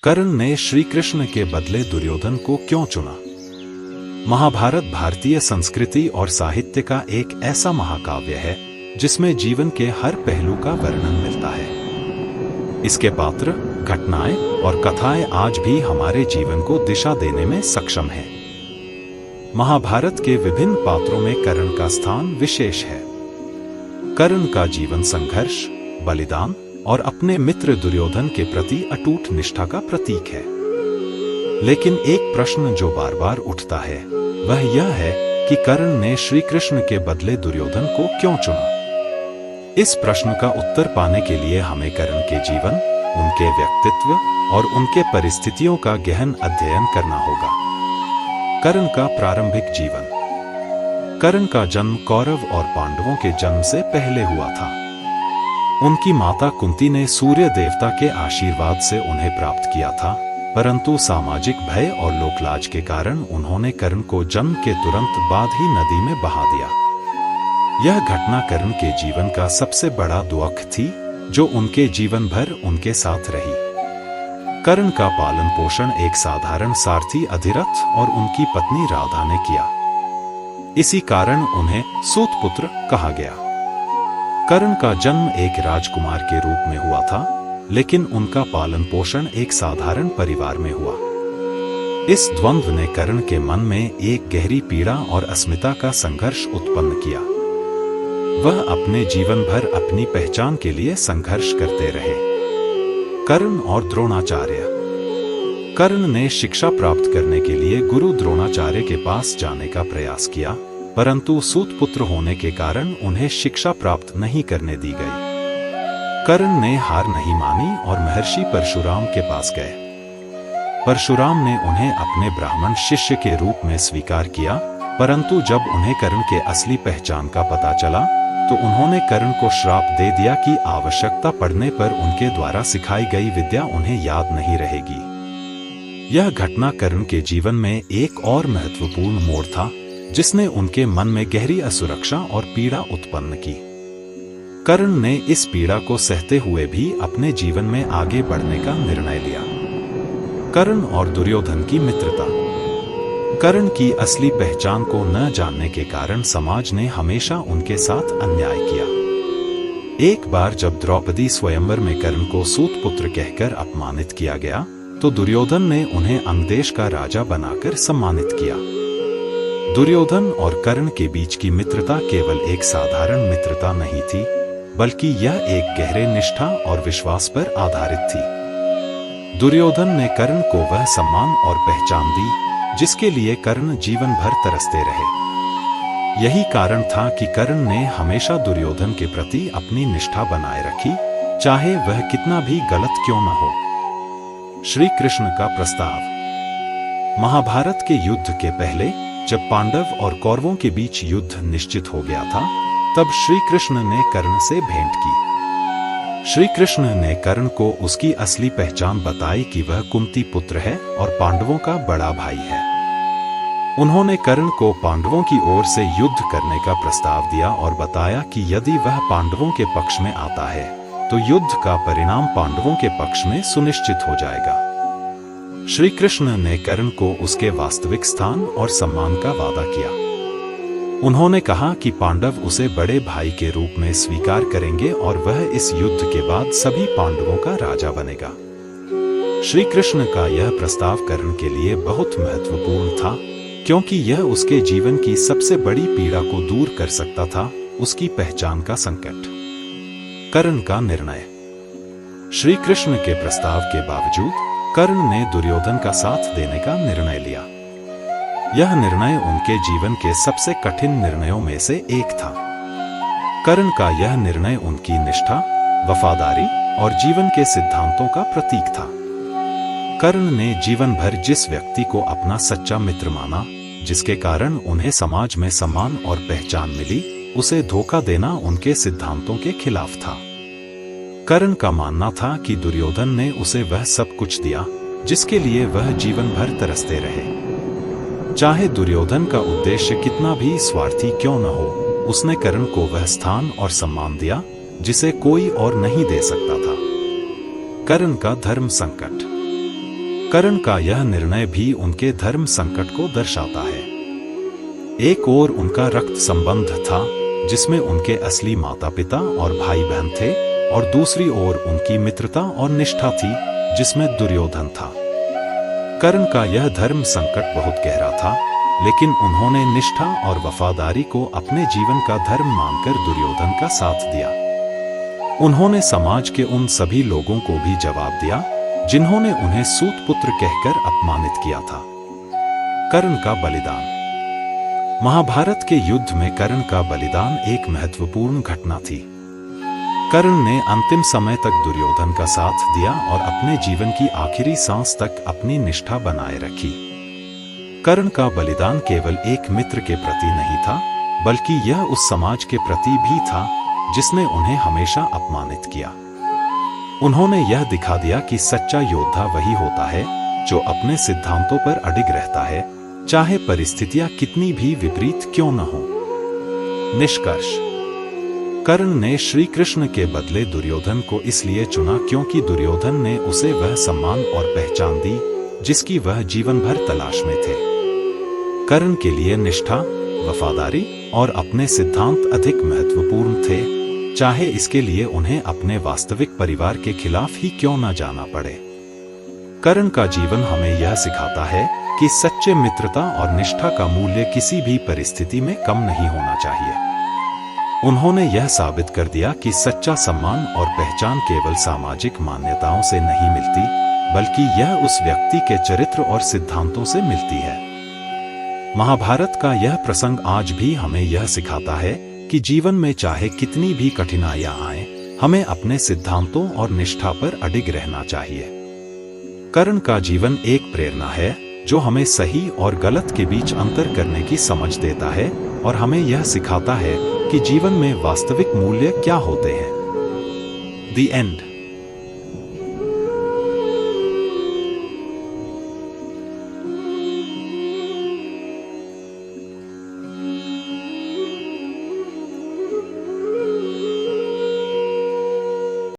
कर्ण ने श्री कृष्ण के बदले दुर्योधन को क्यों चुना? महाभारत भारतीय संस्कृति और साहित्य का एक ऐसा महाकाव्य है जिसमें जीवन के हर पहलू का वर्णन मिलता है। इसके पात्र, घटनाएं और कथाएं आज भी हमारे जीवन को दिशा देने में सक्षम हैं। महाभारत के विभिन्न पात्रों में कर्ण का स्थान विशेष है। कर्ण का जीवन संघर्ष, बलिदान और अपने मित्र दुर्योधन के प्रति अटूट निष्ठा का प्रतीक है। लेकिन एक प्रश्न जो बार बार उठता है वह यह है कि कर्ण ने श्री कृष्ण के बदले दुर्योधन को क्यों चुना? इस प्रश्न का उत्तर पाने के लिए हमें कर्ण के जीवन, उनके व्यक्तित्व और उनके परिस्थितियों का गहन अध्ययन करना होगा। कर्ण का प्रारंभिक जीवन। कर्ण का जन्म कौरव और पांडवों के जन्म से पहले हुआ था। उनकी माता कुंती ने सूर्य देवता के आशीर्वाद से उन्हें प्राप्त किया था, परंतु सामाजिक भय और लोकलाज के कारण उन्होंने कर्ण को जन्म के तुरंत बाद ही नदी में बहा दिया। यह घटना कर्ण के जीवन का सबसे बड़ा दुख थी, जो उनके जीवन भर उनके साथ रही। कर्ण का पालन पोषण एक साधारण सारथी अधिरथ और उनकी पत्नी राधा ने किया। इसी कारण उन्हें सूतपुत्र कहा गया। कर्ण का जन्म एक राजकुमार के रूप में हुआ था, लेकिन उनका पालन पोषण एक साधारण परिवार में हुआ। इस द्वंद्व ने कर्ण के मन में एक गहरी पीड़ा और अस्मिता का संघर्ष उत्पन्न किया। वह अपने जीवन भर अपनी पहचान के लिए संघर्ष करते रहे। कर्ण और द्रोणाचार्य। कर्ण ने शिक्षा प्राप्त करने के लिए गुरु द्रोणाचार्य के पास जाने का प्रयास किया, परंतु सूतपुत्र होने के कारण उन्हें शिक्षा प्राप्त नहीं करने दी गई। कर्ण ने हार नहीं मानी और महर्षि परशुराम के पास गए। परशुराम ने उन्हें अपने ब्राह्मण शिष्य के रूप में स्वीकार किया, परंतु जब उन्हें कर्ण के असली पहचान का पता चला तो उन्होंने कर्ण को श्राप दे दिया कि आवश्यकता पड़ने पर उनके द्वारा सिखाई गई विद्या उन्हें याद नहीं रहेगी। यह घटना कर्ण के जीवन में एक और महत्वपूर्ण मोड़ था, जिसने उनके मन में गहरी असुरक्षा और पीड़ा उत्पन्न की। कर्ण ने इस पीड़ा को सहते हुए भी अपने जीवन में आगे बढ़ने का निर्णय लिया। कर्ण और दुर्योधन की मित्रता। कर्ण की असली पहचान को न जानने के कारण समाज ने हमेशा उनके साथ अन्याय किया। एक बार जब द्रौपदी स्वयंवर में कर्ण को सूतपुत्र कहकर अपमानित किया गया, तो दुर्योधन ने उन्हें अंगदेश का राजा बनाकर सम्मानित किया। दुर्योधन और कर्ण के बीच की मित्रता केवल एक साधारण मित्रता नहीं थी, बल्कि यह एक गहरे निष्ठा और विश्वास पर आधारित थी। दुर्योधन ने कर्ण को वह सम्मान और पहचान दी जिसके लिए कर्ण जीवन भर तरसते रहे। यही कारण था कि कर्ण ने हमेशा दुर्योधन के प्रति अपनी निष्ठा बनाए रखी, चाहे वह कितना भी गलत क्यों न हो। श्री कृष्ण का प्रस्ताव। महाभारत के युद्ध के पहले जब पांडव और कौरवों के बीच युद्ध निश्चित हो गया था, तब श्री कृष्ण ने कर्ण से भेंट की। श्री कृष्ण ने कर्ण को उसकी असली पहचान बताई कि वह कुंती पुत्र है और पांडवों का बड़ा भाई है। उन्होंने कर्ण को पांडवों की ओर से युद्ध करने का प्रस्ताव दिया और बताया कि यदि वह पांडवों के पक्ष में आता है तो युद्ध का परिणाम पांडवों के पक्ष में सुनिश्चित हो जाएगा। श्री कृष्ण ने कर्ण को उसके वास्तविक स्थान और सम्मान का वादा किया। उन्होंने कहा कि पांडव उसे बड़े भाई के रूप में स्वीकार करेंगे और वह इस युद्ध के बाद सभी पांडवों का राजा बनेगा। श्री कृष्ण का यह प्रस्ताव कर्ण के लिए बहुत महत्वपूर्ण था, क्योंकि यह उसके जीवन की सबसे बड़ी पीड़ा को दूर कर सकता था, उसकी पहचान का संकट। कर्ण का निर्णय। श्री कृष्ण के प्रस्ताव के बावजूद कर्ण ने दुर्योधन का साथ देने का निर्णय लिया। यह निर्णय उनके जीवन के सबसे कठिन निर्णयों में से एक था। कर्ण का यह निर्णय उनकी निष्ठा, वफादारी और जीवन के सिद्धांतों का प्रतीक था। कर्ण ने जीवन भर जिस व्यक्ति को अपना सच्चा मित्र माना, जिसके कारण उन्हें समाज में सम्मान और पहचान मिली, उसे धोखा देना उनके सिद्धांतों के खिलाफ था। कर्ण का मानना था कि दुर्योधन ने उसे वह सब कुछ दिया जिसके लिए वह जीवन भर तरसते रहे। चाहे दुर्योधन का उद्देश्य कितना भी स्वार्थी क्यों न हो, उसने कर्ण को वह स्थान और सम्मान दिया जिसे कोई और नहीं दे सकता था। कर्ण का धर्म संकट। कर्ण का यह निर्णय भी उनके धर्म संकट को दर्शाता है। एक ओर उनका रक्त संबंध था जिसमें उनके असली माता पिता और भाई बहन थे, और दूसरी ओर उनकी मित्रता और निष्ठा थी जिसमें दुर्योधन था। कर्ण का यह धर्म संकट बहुत गहरा था, लेकिन उन्होंने निष्ठा और वफादारी को अपने जीवन का धर्म मानकर दुर्योधन का साथ दिया। उन्होंने समाज के उन सभी लोगों को भी जवाब दिया जिन्होंने उन्हें सूतपुत्र कहकर अपमानित किया था। कर्ण का बलिदान। महाभारत के युद्ध में कर्ण का बलिदान एक महत्वपूर्ण घटना थी। कर्ण ने अंतिम समय तक दुर्योधन का साथ दिया और अपने जीवन की आखिरी सांस तक अपनी निष्ठा बनाए रखी। कर्ण का बलिदान केवल एक मित्र के प्रति नहीं था, बल्कि यह उस समाज के प्रति भी था जिसने उन्हें हमेशा अपमानित किया। उन्होंने यह दिखा दिया कि सच्चा योद्धा वही होता है जो अपने सिद्धांतों पर अडिग रहता है, चाहे परिस्थितियां कितनी भी विपरीत क्यों न हो। निष्कर्ष। कर्ण ने श्री कृष्ण के बदले दुर्योधन को इसलिए चुना क्योंकि दुर्योधन ने उसे वह सम्मान और पहचान दी जिसकी वह जीवन भर तलाश में थे। कर्ण के लिए निष्ठा, वफादारी और अपने सिद्धांत अधिक महत्वपूर्ण थे, चाहे इसके लिए उन्हें अपने वास्तविक परिवार के खिलाफ ही क्यों न जाना पड़े। कर्ण का जीवन हमें यह सिखाता है कि सच्चे मित्रता और निष्ठा का मूल्य किसी भी परिस्थिति में कम नहीं होना चाहिए। उन्होंने यह साबित कर दिया कि सच्चा सम्मान और पहचान केवल सामाजिक मान्यताओं से नहीं मिलती, बल्कि यह उस व्यक्ति के चरित्र और सिद्धांतों से मिलती है। महाभारत का यह प्रसंग आज भी हमें यह सिखाता है कि जीवन में चाहे कितनी भी कठिनाइयां आएं, हमें अपने सिद्धांतों और निष्ठा पर अडिग रहना चाहिए। कर्ण का जीवन एक प्रेरणा है जो हमें सही और गलत के बीच अंतर करने की समझ देता है और हमें यह सिखाता है कि जीवन में वास्तविक मूल्य क्या होते हैं। The end.